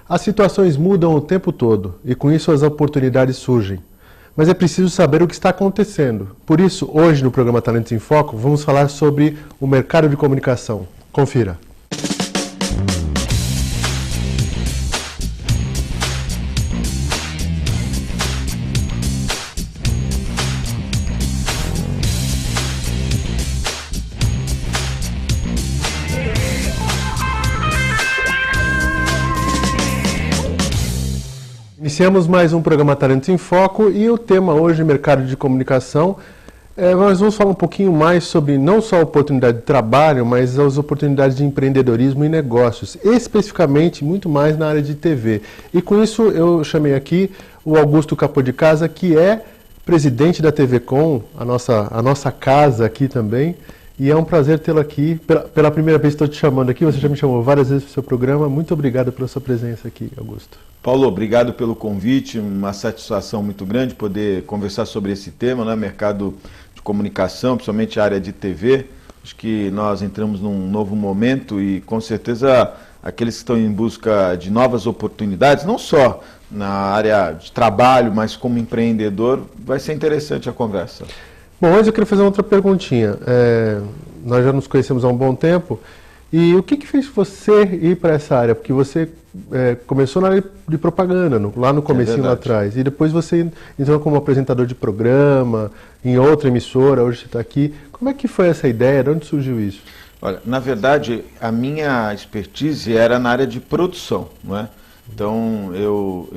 As situações mudam o tempo todo e com isso as oportunidades surgem. Mas é preciso saber o que está acontecendo. Por isso, hoje no programa Talentos em Foco, vamos falar sobre o mercado de comunicação. Confira. Iniciamos mais um programa Talentos em Foco e o tema hoje, mercado de comunicação. Nós vamos falar um pouquinho mais sobre não só a oportunidade de trabalho, mas as oportunidades de empreendedorismo e negócios, especificamente muito mais na área de TV. E com isso eu chamei aqui o Augusto Capô de Casa, que é presidente da TV Com, a nossa casa aqui também. E é um prazer tê-lo aqui. Pela primeira vez estou te chamando aqui, você já me chamou várias vezes para o seu programa. Muito obrigado pela sua presença aqui, Augusto. Paulo, obrigado pelo convite, uma satisfação muito grande poder conversar sobre esse tema, né? Mercado de comunicação, principalmente a área de TV. Acho que nós entramos num novo momento e com certeza aqueles que estão em busca de novas oportunidades, não só na área de trabalho, mas como empreendedor, vai ser interessante a conversa. Bom, hoje eu queria fazer uma outra perguntinha. Nós já nos conhecemos há um bom tempo. E o que fez você ir para essa área? Porque você começou na área de propaganda, lá no comecinho lá atrás. E depois você entrou como apresentador de programa, em outra emissora, hoje você está aqui. Como é que foi essa ideia? De onde surgiu isso? Olha, na verdade, a minha expertise era na área de produção, não é? Então, eu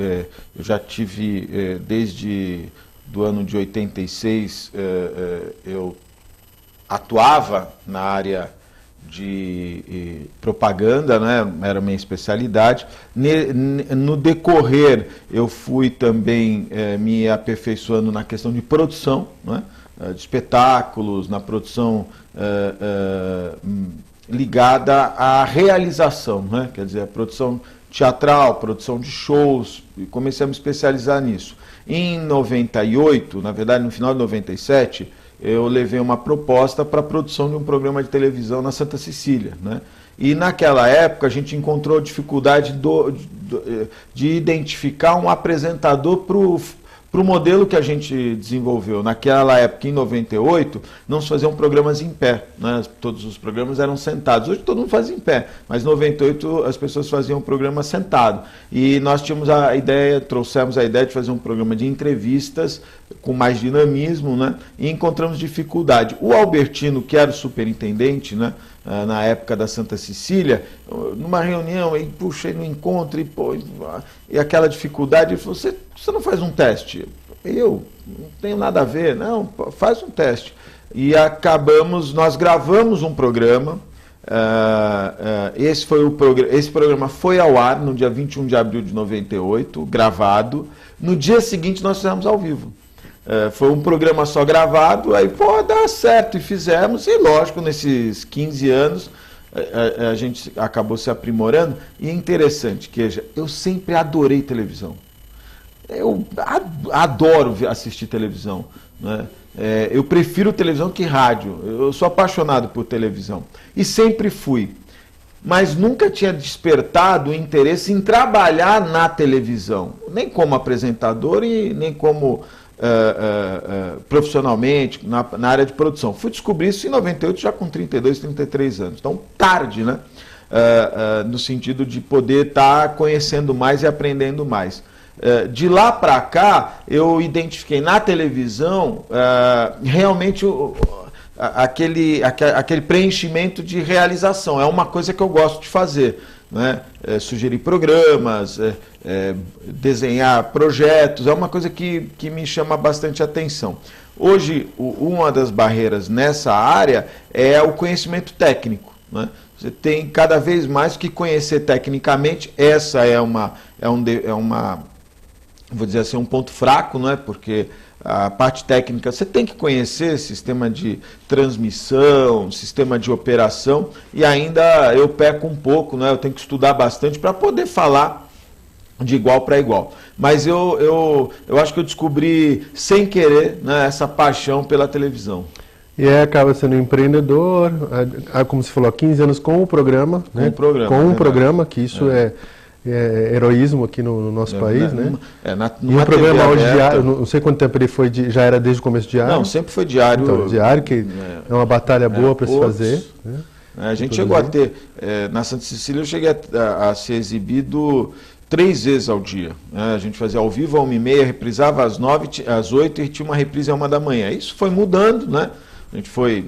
já tive, desde do ano de 86, eu atuava na área de propaganda, né? Era a minha especialidade. No decorrer, eu fui também me aperfeiçoando na questão de produção, né? De espetáculos, na produção ligada à realização, né? Quer dizer, a produção teatral, produção de shows, e comecei a me especializar nisso. Em 98, na verdade no final de 97, eu levei uma proposta para a produção de um programa de televisão na Santa Cecília, né? E naquela época a gente encontrou dificuldade de identificar um apresentador para o modelo que a gente desenvolveu. Naquela época, em 98, não se faziam programas em pé, né? Todos os programas eram sentados. Hoje todo mundo faz em pé, mas em 98 as pessoas faziam um programa sentado. E nós tínhamos a ideia, trouxemos a ideia de fazer um programa de entrevistas com mais dinamismo, né? E encontramos dificuldade. O Albertino, que era o superintendente, né? Na época da Santa Cecília, numa reunião, e puxa, no encontro, e aquela dificuldade, ele falou, você não faz um teste? Eu não tenho nada a ver, não, faz um teste. E nós gravamos um programa, esse programa foi ao ar no dia 21 de abril de 98, gravado. No dia seguinte nós fizemos ao vivo. Foi um programa só gravado, aí dá certo, e fizemos, e lógico, nesses 15 anos a gente acabou se aprimorando, e é interessante, que eu sempre adorei televisão. Eu adoro assistir televisão, né? Eu prefiro televisão que rádio, eu sou apaixonado por televisão, e sempre fui, mas nunca tinha despertado o interesse em trabalhar na televisão, nem como apresentador e nem como profissionalmente, na área de produção. Fui descobrir isso em 98, já com 32, 33 anos. Então, tarde, né? No sentido de poder estar conhecendo mais e aprendendo mais. De lá para cá, eu identifiquei na televisão realmente aquele preenchimento de realização. É uma coisa que eu gosto de fazer, né? Sugerir programas, desenhar projetos, é uma coisa que me chama bastante atenção. Hoje, uma das barreiras nessa área é o conhecimento técnico, né? Você tem cada vez mais que conhecer tecnicamente. Essa vou dizer assim, um ponto fraco, não é? Porque a parte técnica, você tem que conhecer sistema de transmissão, sistema de operação, e ainda eu peco um pouco, né? Eu tenho que estudar bastante para poder falar de igual para igual. Mas eu acho que eu descobri, sem querer, né, essa paixão pela televisão. E aí acaba sendo empreendedor, como você falou, há 15 anos com o programa, né? Com um programa, que isso heroísmo aqui no nosso país, né? E o programa hoje diário, não sei quanto tempo ele foi, já era desde o começo diário? Não, sempre foi diário. Então, diário, que é uma batalha boa para se fazer. Né? A gente chegou a ter, na Santa Cecília eu cheguei a ser exibido 3 vezes ao dia. Né? A gente fazia ao vivo, 1h30, reprisava às 9, às 8 e tinha uma reprise à 1 da manhã. Isso foi mudando, né? A gente foi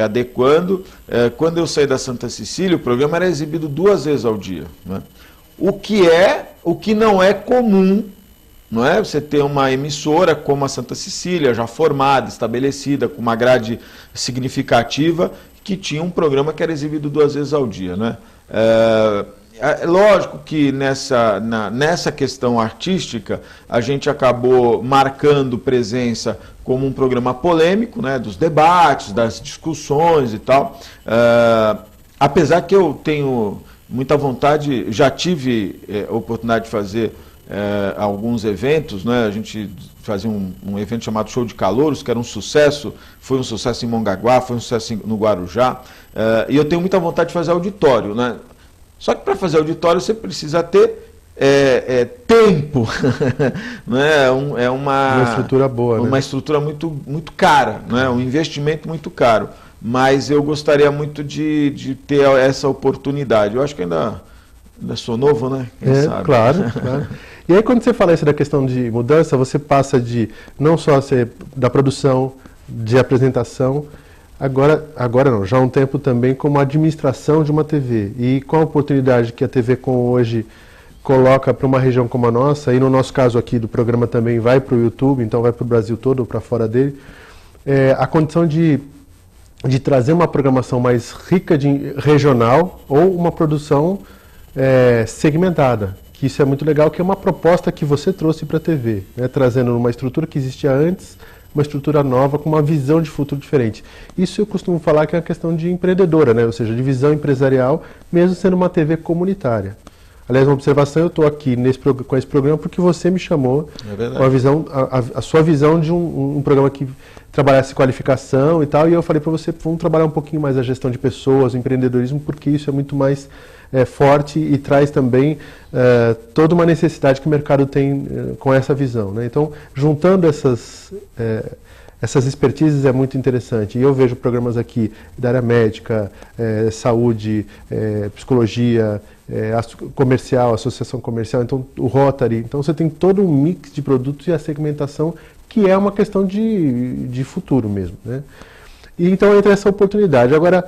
adequando. Quando eu saí da Santa Cecília, o programa era exibido 2 vezes ao dia. Né? O que não é comum, não é? Você ter uma emissora como a Santa Cecília, já formada, estabelecida, com uma grade significativa, que tinha um programa que era exibido 2 vezes ao dia. Né? É lógico que nessa questão artística a gente acabou marcando presença como um programa polêmico, né, dos debates, das discussões e tal. Apesar que eu tenho muita vontade, já tive a oportunidade de fazer alguns eventos, né, a gente fazia um evento chamado Show de Calouros, que era um sucesso, foi um sucesso em Mongaguá, foi um sucesso no Guarujá, e eu tenho muita vontade de fazer auditório, né? Só que para fazer auditório você precisa ter tempo, né? Uma estrutura boa, uma estrutura muito, muito cara, né? Um investimento muito caro. Mas eu gostaria muito de ter essa oportunidade. Eu acho que ainda sou novo, né? Quem sabe? Claro, claro. E aí quando você fala isso da questão de mudança, você passa de não só ser da produção, de apresentação, agora não, já há um tempo também como administração de uma TV. E com a oportunidade que a TV Com hoje coloca para uma região como a nossa, e no nosso caso aqui do programa também vai para o YouTube, então vai para o Brasil todo ou para fora dele, a condição de trazer uma programação mais rica regional ou uma produção segmentada. Que isso é muito legal, que é uma proposta que você trouxe para a TV, né, trazendo uma estrutura que existia antes, uma estrutura nova com uma visão de futuro diferente. Isso eu costumo falar que é uma questão de empreendedora, né? Ou seja, de visão empresarial, mesmo sendo uma TV comunitária. Aliás, uma observação, eu estou aqui com esse programa porque você me chamou com a visão, a sua visão de um programa que trabalhasse qualificação e tal, e eu falei para você, vamos trabalhar um pouquinho mais a gestão de pessoas, o empreendedorismo, porque isso é muito mais forte e traz também toda uma necessidade que o mercado tem com essa visão. Né? Então, juntando essas expertises é muito interessante. E eu vejo programas aqui da área médica, saúde, psicologia, comercial, associação comercial, então o Rotary. Então você tem todo um mix de produtos e a segmentação que é uma questão de futuro mesmo. Né? E então entra essa oportunidade. Agora,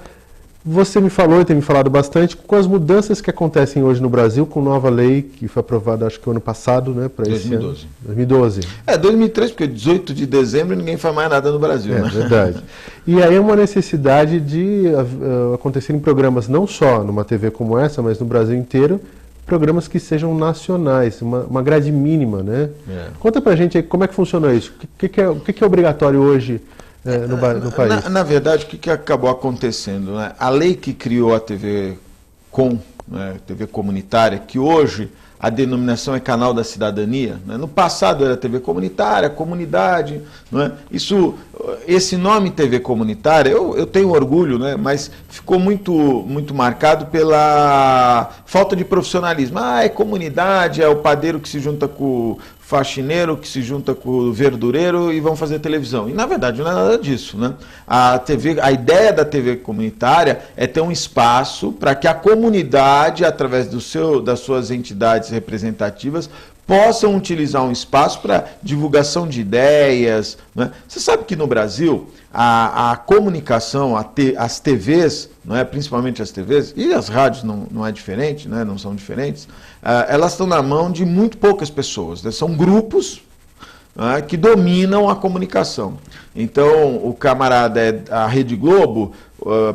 você me falou e tem me falado bastante com as mudanças que acontecem hoje no Brasil, com nova lei que foi aprovada, acho que o ano passado, né? Para 2012. 2012. 2003, porque 18 de dezembro ninguém faz mais nada no Brasil, né? Verdade. E aí é uma necessidade de acontecerem programas, não só numa TV como essa, mas no Brasil inteiro, programas que sejam nacionais, uma grade mínima, né? Conta pra gente aí como é que funciona isso. O que é obrigatório hoje no país? Na verdade, o que acabou acontecendo? Né? A lei que criou a TV Com, né, TV comunitária, que hoje a denominação é Canal da Cidadania, né? No passado era TV comunitária, comunidade, né? Esse nome TV comunitária, eu tenho orgulho, né? Mas ficou muito marcado pela falta de profissionalismo. É comunidade, é o padeiro que se junta com o faxineiro, que se junta com o verdureiro e vão fazer televisão. E na verdade não é nada disso, né? A ideia da TV comunitária é ter um espaço para que a comunidade, através das suas entidades representativas, possam utilizar um espaço para divulgação de ideias. Né? Você sabe que no Brasil a comunicação, as TVs, não é? Principalmente as TVs, e as rádios não é diferente, né? Não são diferentes, elas estão na mão de muito poucas pessoas, né? São grupos que dominam a comunicação. Então, o camarada a Rede Globo,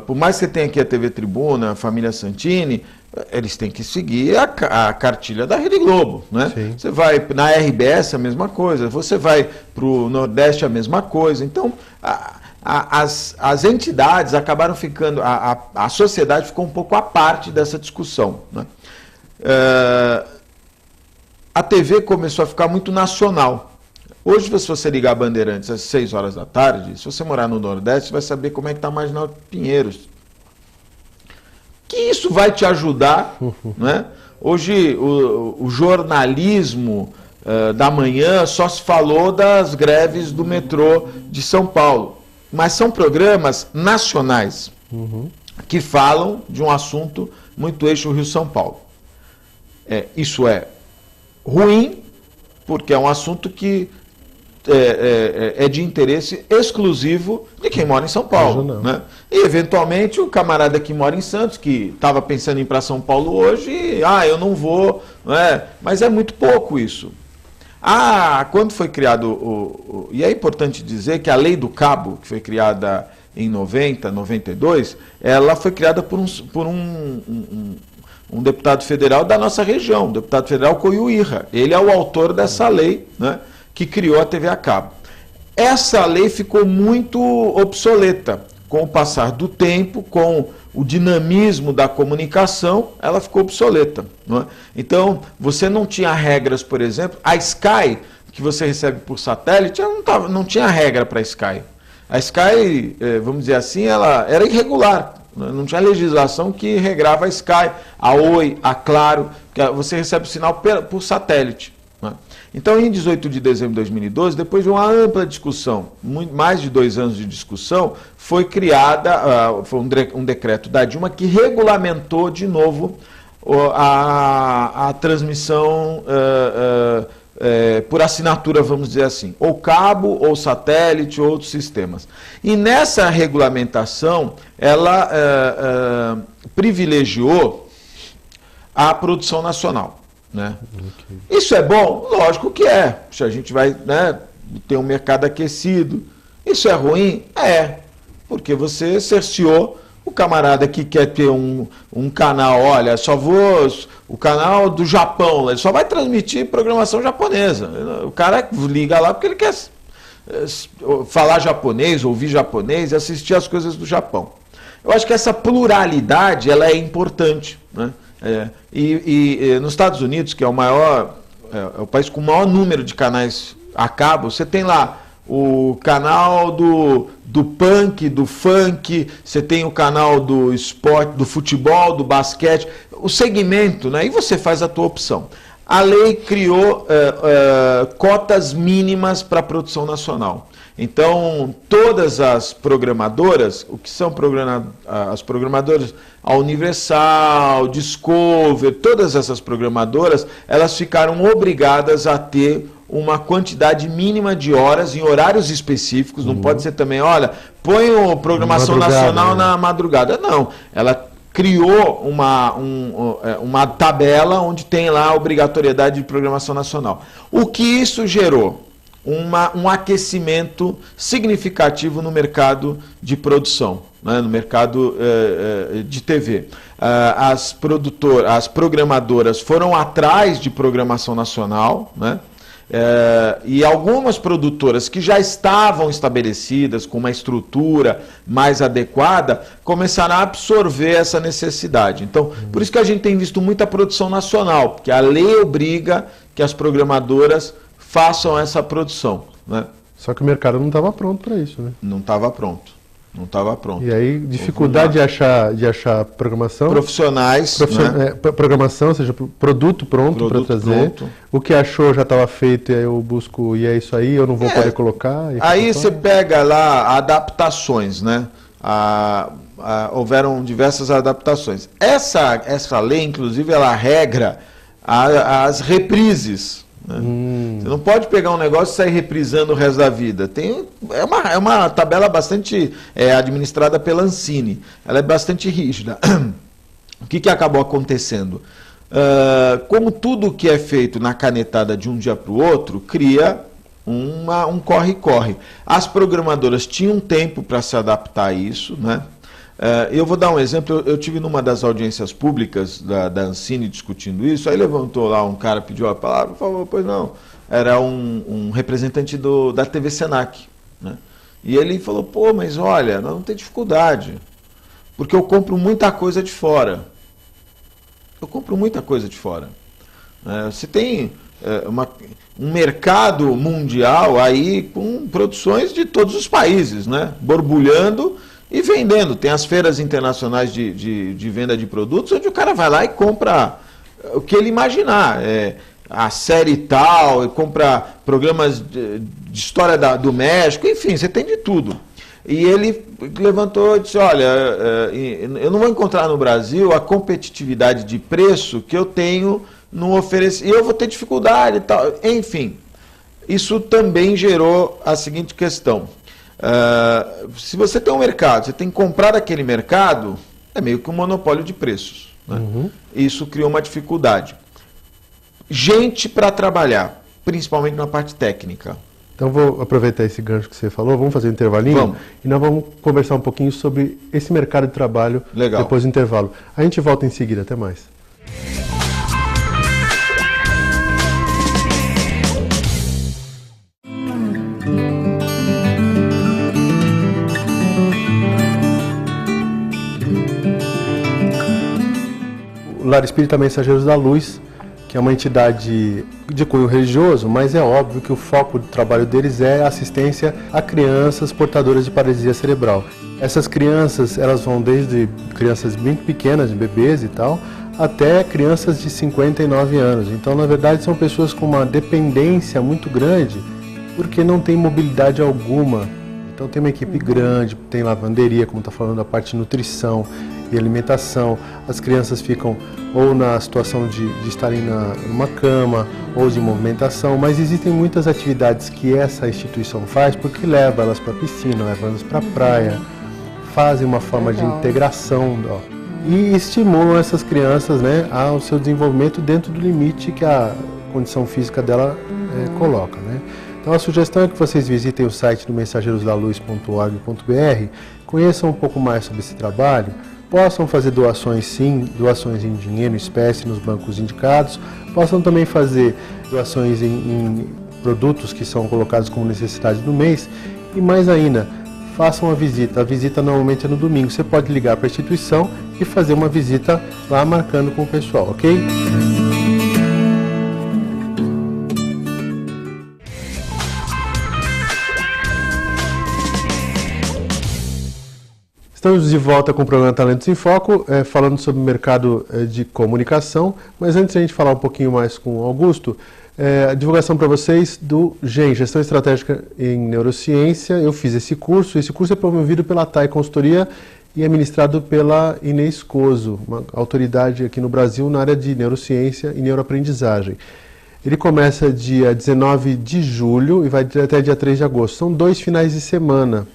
por mais que você tenha aqui a TV Tribuna, a família Santini, eles têm que seguir a cartilha da Rede Globo, né? Sim. Você vai na RBS a mesma coisa, você vai para o Nordeste a mesma coisa. Então, as entidades acabaram ficando, a sociedade ficou um pouco à parte dessa discussão, né? A TV começou a ficar muito nacional. Hoje, se você ligar a Bandeirantes às 6 horas da tarde, se você morar no Nordeste, você vai saber como é que está a Marginal Pinheiros. Que isso vai te ajudar, né? Hoje o jornalismo da manhã só se falou das greves do metrô de São Paulo. Mas são programas nacionais que falam de um assunto muito eixo Rio-São Paulo. Isso é ruim, porque é um assunto que é de interesse exclusivo de quem mora em São Paulo. Né? E, eventualmente, o camarada que mora em Santos, que estava pensando em ir para São Paulo hoje, eu não vou, né? Mas é muito pouco isso. Quando foi criado, e é importante dizer que a Lei do Cabo, que foi criada em 90, 92, ela foi criada por um deputado federal da nossa região, o deputado federal Coiuíra. Ele é o autor dessa lei, né, que criou a TV a cabo. Essa lei ficou muito obsoleta. Com o passar do tempo, com o dinamismo da comunicação, ela ficou obsoleta. Não é? Então, você não tinha regras, por exemplo, a Sky, que você recebe por satélite, ela não tinha regra para a Sky. A Sky, vamos dizer assim, ela era irregular. Não tinha legislação que regrava a Sky, a Oi, a Claro, que você recebe o sinal por satélite. Né? Então, em 18 de dezembro de 2012, depois de uma ampla discussão, mais de 2 anos de discussão, foi criada, foi um decreto da Dilma que regulamentou de novo a transmissão por assinatura, vamos dizer assim, ou cabo, ou satélite, ou outros sistemas. E nessa regulamentação, ela privilegiou a produção nacional. Né? Okay. Isso é bom? Lógico que é. Se a gente vai, né, ter um mercado aquecido. Isso é ruim? Porque você cerceou o camarada que quer ter um canal, olha, o canal do Japão, ele só vai transmitir programação japonesa. O cara liga lá porque ele quer falar japonês, ouvir japonês e assistir as coisas do Japão. Eu acho que essa pluralidade ela é importante, né? E nos Estados Unidos, que é o país com o maior número de canais a cabo, você tem lá o canal do punk, do funk, você tem o canal do esporte, do futebol, do basquete, o segmento, né? E você faz a tua opção. A lei criou cotas mínimas para a produção nacional. Então, todas as programadoras, o que são as programadoras, a Universal, Discover, todas essas programadoras, elas ficaram obrigadas a ter uma quantidade mínima de horas em horários específicos. Não pode ser também, olha, põe a programação nacional na madrugada. Não, ela criou uma tabela onde tem lá a obrigatoriedade de programação nacional. O que isso gerou? Um aquecimento significativo no mercado de produção, né, no mercado de TV. As programadoras foram atrás de programação nacional, né, e algumas produtoras que já estavam estabelecidas, com uma estrutura mais adequada, começaram a absorver essa necessidade. Então, por isso que a gente tem visto muita produção nacional, porque a lei obriga que as programadoras façam essa produção. Né? Só que o mercado não estava pronto para isso, né? Não estava pronto. E aí, dificuldade de achar programação. Profissionais. Programação, ou seja, produto pronto para trazer. Pronto. O que achou já estava feito, e aí eu busco, e é isso aí, eu não vou poder colocar. Aí você pega lá adaptações, né? Houveram diversas adaptações. Essa lei, inclusive, ela regra as reprises. Né? Você não pode pegar um negócio e sair reprisando o resto da vida. É uma tabela bastante administrada pela Ancine. Ela é bastante rígida. O que acabou acontecendo? Como tudo que é feito na canetada de um dia para o outro, cria um corre-corre. As programadoras tinham tempo para se adaptar a isso, né? Eu vou dar um exemplo. Eu tive numa das audiências públicas da Ancine discutindo isso, aí levantou lá um cara, pediu a palavra, falou, pois não, era um representante da TV Senac, né? E ele falou, mas olha, nós não tem dificuldade, porque eu compro muita coisa de fora. Você tem um mercado mundial aí com produções de todos os países, né? Borbulhando e vendendo. Tem as feiras internacionais de venda de produtos, onde o cara vai lá e compra o que ele imaginar. A série tal, compra programas de história do México, enfim, você tem de tudo. E ele levantou e disse, olha, eu não vou encontrar no Brasil a competitividade de preço que eu tenho no oferecer, e eu vou ter dificuldade e tal. Enfim, isso também gerou a seguinte questão. Se você tem um mercado, você tem que comprar daquele mercado, é meio que um monopólio de preços. Né? Uhum. Isso criou uma dificuldade. Gente para trabalhar, principalmente na parte técnica. Então vou aproveitar esse gancho que você falou, vamos fazer um intervalinho? Vamos. E nós vamos conversar um pouquinho sobre esse mercado de trabalho. Legal. Depois do intervalo. A gente volta em seguida, até mais. O Lar Espírita Mensageiros da Luz, que é uma entidade de cunho religioso, mas é óbvio que o foco do trabalho deles é assistência a crianças portadoras de paralisia cerebral. Essas crianças, elas vão desde crianças bem pequenas, bebês e tal, até crianças de 59 anos. Então, na verdade, são pessoas com uma dependência muito grande, porque não tem mobilidade alguma. Então, tem uma equipe grande, tem lavanderia, como está falando, a parte de nutrição e alimentação. As crianças ficam ou na situação de estarem numa cama ou de movimentação, mas existem muitas atividades que essa instituição faz, porque leva elas para a piscina, leva elas para a praia, fazem uma forma de integração e estimulam essas crianças, né, ao seu desenvolvimento dentro do limite que a condição física dela coloca, né? Então a sugestão é que vocês visitem o site do mensageirosdaluz.org.br, conheçam um pouco mais sobre esse trabalho, possam fazer doações sim, doações em dinheiro, em espécie, nos bancos indicados, possam também fazer doações em produtos que são colocados como necessidade do mês, e mais ainda, façam a visita normalmente é no domingo, você pode ligar para a instituição e fazer uma visita lá marcando com o pessoal, ok? Estamos de volta com o programa Talentos em Foco, falando sobre o mercado de comunicação, mas antes de a gente falar um pouquinho mais com o Augusto, a divulgação para vocês do GEM, Gestão Estratégica em Neurociência. Eu fiz esse curso é promovido pela TAI Consultoria e é ministrado pela Inês Coso, uma autoridade aqui no Brasil na área de neurociência e neuroaprendizagem. Ele começa dia 19 de julho e vai até dia 3 de agosto. São 2 finais de semana.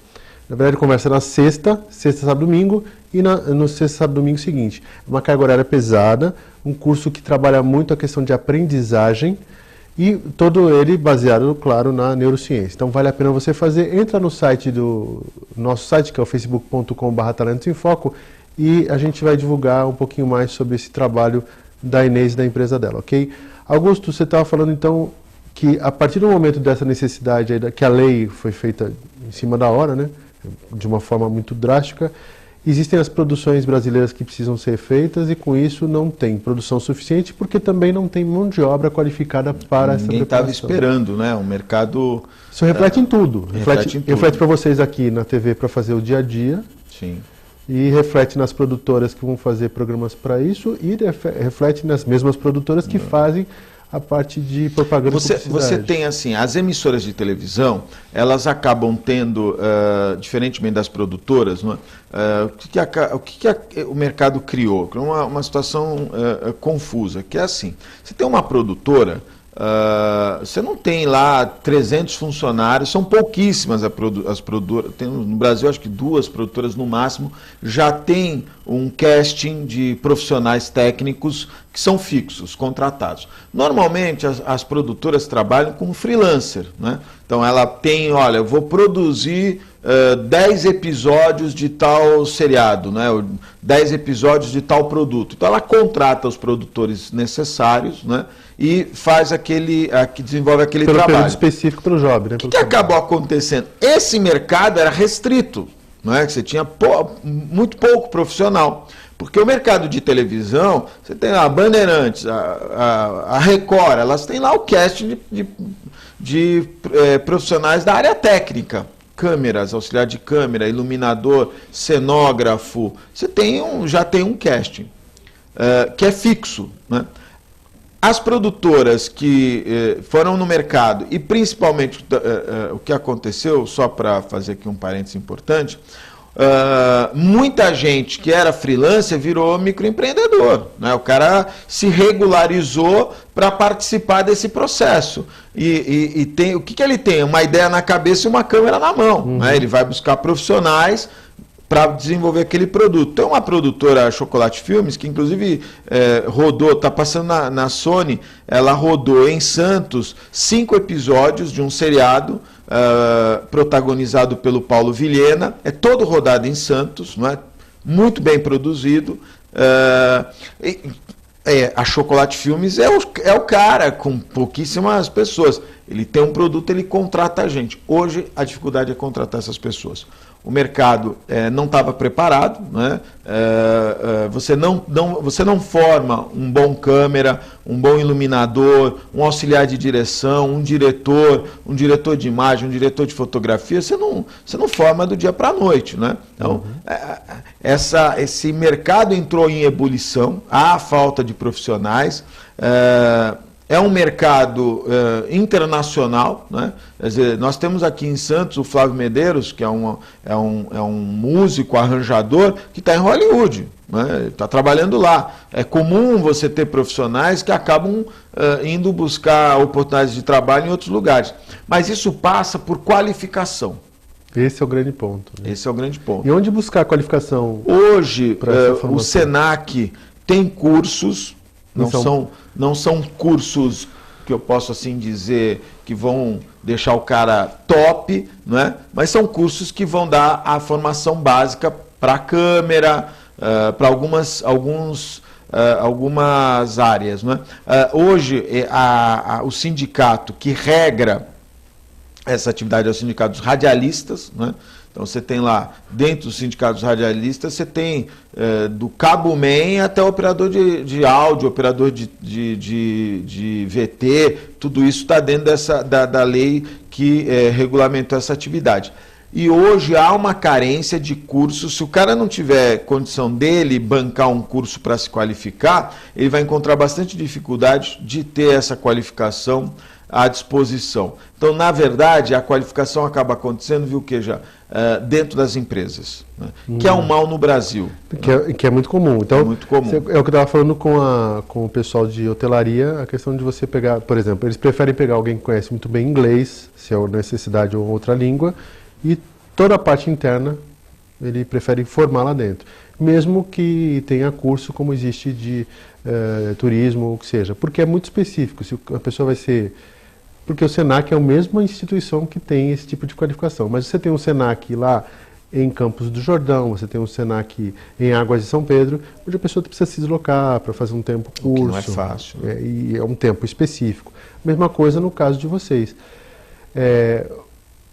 Na verdade, começa na sexta, sábado, domingo, e no sexta, sábado, domingo seguinte. É uma carga horária pesada, um curso que trabalha muito a questão de aprendizagem e todo ele baseado, claro, na neurociência. Então, vale a pena você fazer. Entra no site nosso site, que é o facebook.com/Talentos em Foco, e a gente vai divulgar um pouquinho mais sobre esse trabalho da Inês e da empresa dela, ok? Augusto, você estava falando, então, que a partir do momento dessa necessidade, que a lei foi feita em cima da hora, né? De uma forma muito drástica, existem as produções brasileiras que precisam ser feitas e com isso não tem produção suficiente porque também não tem mão de obra qualificada para essa preparação. Ninguém estava esperando, né? O mercado... Isso reflete em tudo. Reflete para vocês aqui na TV para fazer o dia a dia. Sim. E reflete nas produtoras que vão fazer programas para isso e reflete nas mesmas produtoras que fazem a parte de propaganda e publicidade. Você tem assim, as emissoras de televisão, elas acabam tendo, diferentemente das produtoras, não é? O que o mercado criou? Criou uma situação confusa, que é assim, você tem uma produtora, você não tem lá 300 funcionários, são pouquíssimas as produtoras, tem no Brasil acho que 2 produtoras no máximo, já tem um casting de profissionais técnicos que são fixos, contratados. Normalmente as produtoras trabalham com freelancer, né? Então ela tem, olha, eu vou produzir 10 episódios de tal seriado, né? 10 episódios de tal produto. Então ela contrata os produtores necessários, né? E faz desenvolve aquele trabalho. Período específico para o job, né? O que acabou acontecendo? Esse mercado era restrito, não é? Que você tinha muito pouco profissional. Porque o mercado de televisão, você tem a Bandeirantes, a Record, elas têm lá o casting de profissionais da área técnica. Câmeras, auxiliar de câmera, iluminador, cenógrafo. Você já tem um casting que é fixo, né? As produtoras que foram no mercado, e principalmente o que aconteceu, só para fazer aqui um parênteses importante, muita gente que era freelancer virou microempreendedor, né? O cara se regularizou para participar desse processo. E tem, o que ele tem? Uma ideia na cabeça e uma câmera na mão. Né? Ele vai buscar profissionais para desenvolver aquele produto. Tem uma produtora, Chocolate Filmes, que inclusive rodou, está passando na Sony, ela rodou em Santos 5 episódios de um seriado protagonizado pelo Paulo Vilhena, é todo rodado em Santos, não é? Muito bem produzido. A Chocolate Filmes é o cara com pouquíssimas pessoas. Ele tem um produto, ele contrata a gente. Hoje a dificuldade é contratar essas pessoas. O mercado não estava preparado, né? Você não forma um bom câmera, um bom iluminador, um auxiliar de direção, um diretor de imagem, um diretor de fotografia, você não forma do dia para a noite. Né? Então, esse mercado entrou em ebulição, há falta de profissionais. É um mercado internacional, né? Quer dizer, nós temos aqui em Santos o Flávio Medeiros, que é um músico, arranjador, que está em Hollywood, né? Está trabalhando lá. É comum você ter profissionais que acabam indo buscar oportunidades de trabalho em outros lugares. Mas isso passa por qualificação. Esse é o grande ponto. Né? Esse é o grande ponto. E onde buscar a qualificação? Hoje, o Senac tem cursos. Não são cursos que eu posso assim dizer que vão deixar o cara top, né? Mas são cursos que vão dar a formação básica para a câmera, para algumas áreas. Né? Hoje, o sindicato que regra essa atividade é o sindicato dos radialistas, né? Então você tem lá, dentro dos sindicatos radialistas, você tem do cabo-man até o operador de áudio, operador de VT, tudo isso está dentro da lei que regulamentou essa atividade. E hoje há uma carência de cursos. Se o cara não tiver condição dele bancar um curso para se qualificar, ele vai encontrar bastante dificuldade de ter essa qualificação à disposição. Então, na verdade, a qualificação acaba acontecendo, viu, que já dentro das empresas, né? Que é um mal no Brasil. Que é muito comum. Então, é muito comum. É o que eu estava falando com o pessoal de hotelaria, a questão de você pegar, por exemplo, eles preferem pegar alguém que conhece muito bem inglês, se é necessidade ou outra língua, e toda a parte interna ele prefere formar lá dentro. Mesmo que tenha curso como existe de turismo, ou o que seja, porque é muito específico. Se a pessoa vai ser... Porque o Senac é a mesma instituição que tem esse tipo de qualificação. Mas você tem um Senac lá em Campos do Jordão, você tem um Senac em Águas de São Pedro, onde a pessoa precisa se deslocar para fazer um tempo curso. Que não é fácil. Né? E é um tempo específico. Mesma coisa no caso de vocês.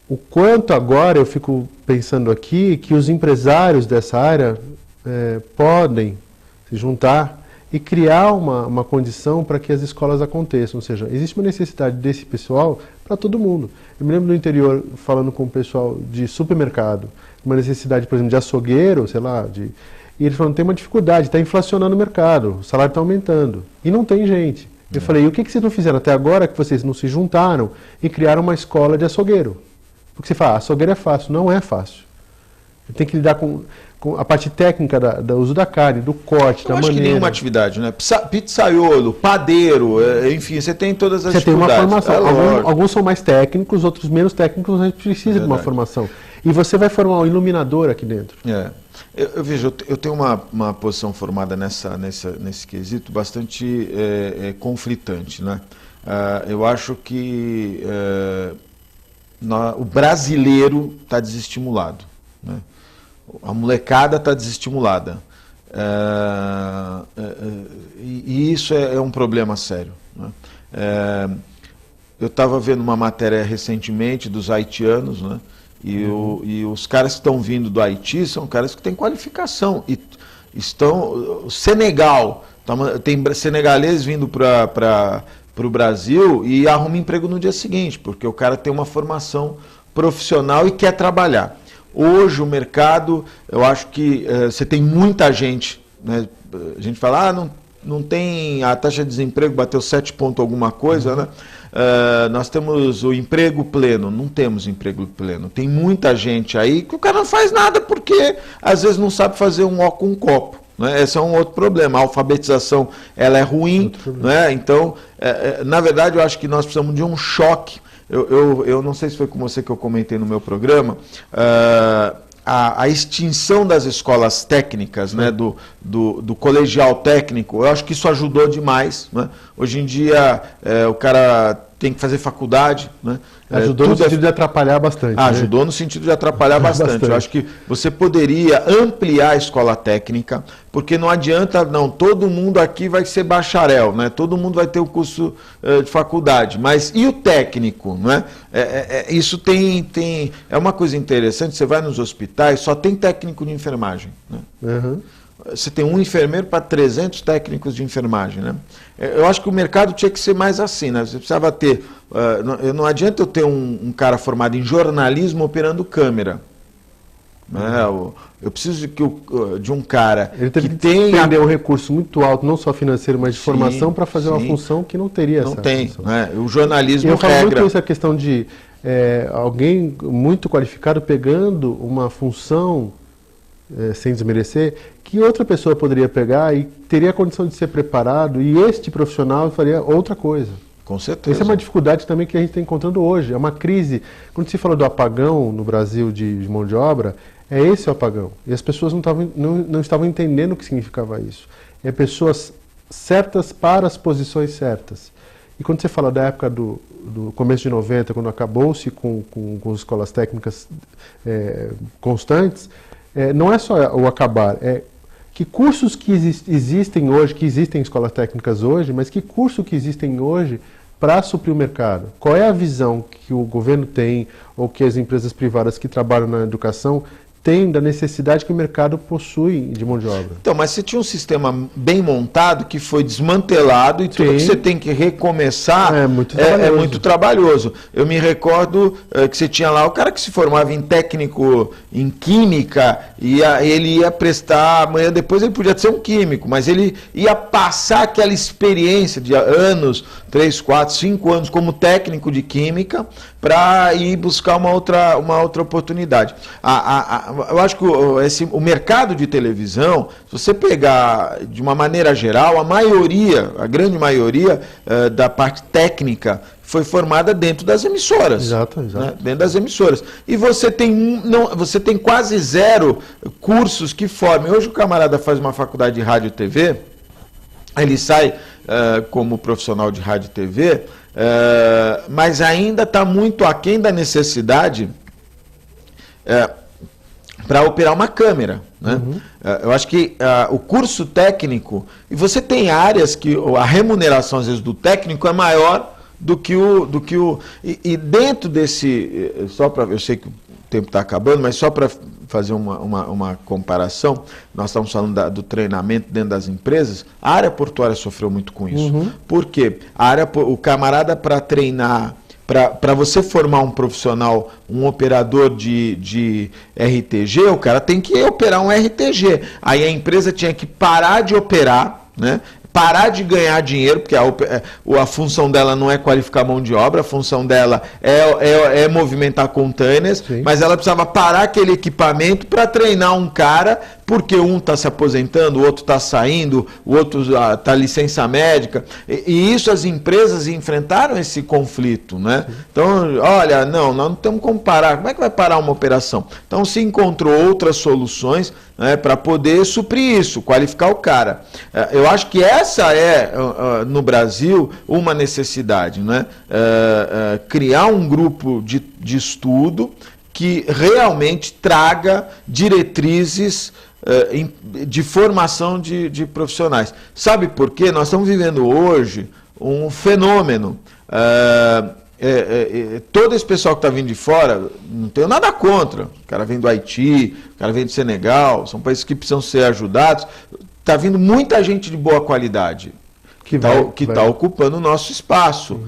O quanto agora, eu fico pensando aqui, que os empresários dessa área podem se juntar e criar uma condição para que as escolas aconteçam. Ou seja, existe uma necessidade desse pessoal para todo mundo. Eu me lembro no interior, falando com o pessoal de supermercado, uma necessidade, por exemplo, de açougueiro, sei lá, e eles falaram, tem uma dificuldade, está inflacionando o mercado, o salário está aumentando, e não tem gente. Eu falei, e o que vocês não fizeram até agora, que vocês não se juntaram e criaram uma escola de açougueiro? Porque você fala, açougueiro é fácil. Não é fácil. Tem que lidar com a parte técnica do uso da carne, do corte, da maneira. Acho que nenhuma atividade, né? Pizzaiolo, padeiro, enfim, você tem todas as dificuldades. Você tem uma formação. Alguns são mais técnicos, outros menos técnicos, a gente precisa de uma formação. E você vai formar um iluminador aqui dentro. Eu vejo, eu tenho uma posição formada nesse quesito bastante conflitante, né? Eu acho que o brasileiro está desestimulado, né? A molecada está desestimulada. E isso é um problema sério, né? Eu estava vendo uma matéria recentemente dos haitianos, né? E os caras que estão vindo do Haiti são caras que têm qualificação. O Senegal, tem senegaleses vindo para o Brasil e arruma emprego no dia seguinte, porque o cara tem uma formação profissional e quer trabalhar. Hoje o mercado, eu acho que você tem muita gente, né? A gente fala, não tem, a taxa de desemprego bateu 7 ponto alguma coisa, né? Nós temos o emprego pleno, não temos emprego pleno. Tem muita gente aí que o cara não faz nada porque às vezes não sabe fazer um ó com um copo. Né? Esse é um outro problema. A alfabetização ela é ruim, né? Então, na verdade, eu acho que nós precisamos de um choque. Eu não sei se foi com você que eu comentei no meu programa, a extinção das escolas técnicas, né, do colegial técnico, eu acho que isso ajudou demais. Né? Hoje em dia, o cara tem que fazer faculdade. Né? Ajudou no sentido de atrapalhar bastante. Ajudou, né? No sentido de atrapalhar bastante. Eu acho que você poderia ampliar a escola técnica, porque não adianta, não, todo mundo aqui vai ser bacharel, né? Todo mundo vai ter o curso de faculdade, mas e o técnico? Né? Isso é uma coisa interessante, você vai nos hospitais, só tem técnico de enfermagem. Né? Uhum. Você tem um enfermeiro para 300 técnicos de enfermagem. Né? Eu acho que o mercado tinha que ser mais assim. Né? Você precisava ter... não adianta eu ter um cara formado em jornalismo operando câmera. Né? Eu preciso de um cara Ele teve que tenha um recurso muito alto, não só financeiro, mas de formação, para fazer uma função que não teria não essa tem, função. Né? O jornalismo eu falo regra. muito isso, a questão de alguém muito qualificado pegando uma função, sem desmerecer, que outra pessoa poderia pegar e teria a condição de ser preparado, e este profissional faria outra coisa. Com certeza. Essa é uma dificuldade também que a gente está encontrando hoje. É uma crise. Quando se fala do apagão no Brasil de mão de obra, é esse o apagão. E as pessoas não estavam entendendo o que significava isso. É pessoas certas para as posições certas. E quando você fala da época do começo de 90, quando acabou-se com escolas técnicas constantes, não é só o acabar, que cursos que existem hoje, que existem escolas técnicas hoje, mas que cursos que existem hoje para suprir o mercado? Qual é a visão que o governo tem, ou que as empresas privadas que trabalham na educação têm da necessidade que o mercado possui de mão de obra? Então, mas você tinha um sistema bem montado que foi desmantelado e tudo que você tem que recomeçar é muito trabalhoso. Eu me recordo que você tinha lá o cara que se formava em técnico em química, ele ia prestar, amanhã depois ele podia ser um químico, mas ele ia passar aquela experiência de anos, 3, 4, 5 anos como técnico de química para ir buscar uma outra oportunidade. Eu acho que o mercado de televisão, se você pegar de uma maneira geral, a grande maioria da parte técnica foi formada dentro das emissoras. Exato. Né? Dentro das emissoras. E você tem quase zero cursos que formem. Hoje o camarada faz uma faculdade de rádio e TV, ele sai como profissional de rádio e TV, mas ainda está muito aquém da necessidade para operar uma câmera. Né? Uhum. Eu acho que o curso técnico, e você tem áreas que a remuneração às vezes do técnico é maior do que o e dentro desse, eu sei que o tempo está acabando, mas só para fazer uma comparação, nós estamos falando do treinamento dentro das empresas, a área portuária sofreu muito com isso. Uhum. Por quê? O camarada para treinar, para você formar um profissional, um operador de RTG, o cara tem que operar um RTG. Aí a empresa tinha que parar de operar, né? Parar de ganhar dinheiro, porque a função dela não é qualificar mão de obra, a função dela é movimentar containers, Sim. mas ela precisava parar aquele equipamento para treinar um cara, porque um está se aposentando, o outro está saindo, o outro está licença médica, e isso as empresas enfrentaram esse conflito, né? Então, olha, nós não temos como parar, como é que vai parar uma operação? Então se encontrou outras soluções, né, para poder suprir isso, qualificar o cara. Eu acho que essa é, no Brasil, uma necessidade, né? Criar um grupo de estudo que realmente traga diretrizes de formação de profissionais. Sabe por quê? Nós estamos vivendo hoje um fenômeno. Todo esse pessoal que está vindo de fora, não tenho nada contra. O cara vem do Haiti, o cara vem do Senegal, são países que precisam ser ajudados. Está vindo muita gente de boa qualidade que está ocupando o nosso espaço.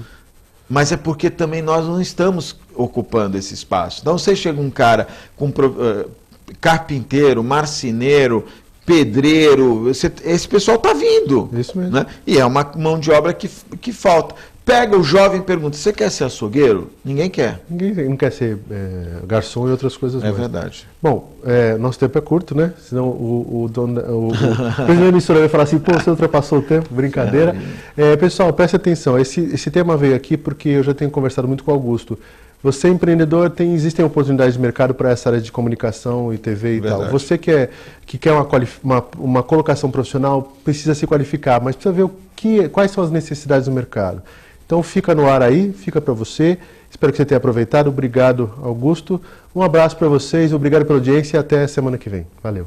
Mas é porque também nós não estamos ocupando esse espaço. Então você chega um cara com carpinteiro, marceneiro, pedreiro, esse pessoal está vindo. Isso mesmo. Né? E é uma mão de obra que falta. Pega o jovem e pergunta, você quer ser açougueiro? Ninguém quer. Ninguém não quer ser garçom e outras coisas mais. É verdade. Bom, nosso tempo é curto, né? Senão o presidente da emissora vai falar assim, pô, você ultrapassou o tempo, brincadeira. Pessoal, preste atenção, esse tema veio aqui porque eu já tenho conversado muito com o Augusto. Você é empreendedor, existem oportunidades de mercado para essa área de comunicação e TV e tal. Você que quer uma colocação profissional, precisa se qualificar, mas precisa ver quais são as necessidades do mercado. Então fica no ar aí, fica para você. Espero que você tenha aproveitado. Obrigado, Augusto. Um abraço para vocês, obrigado pela audiência e até semana que vem. Valeu.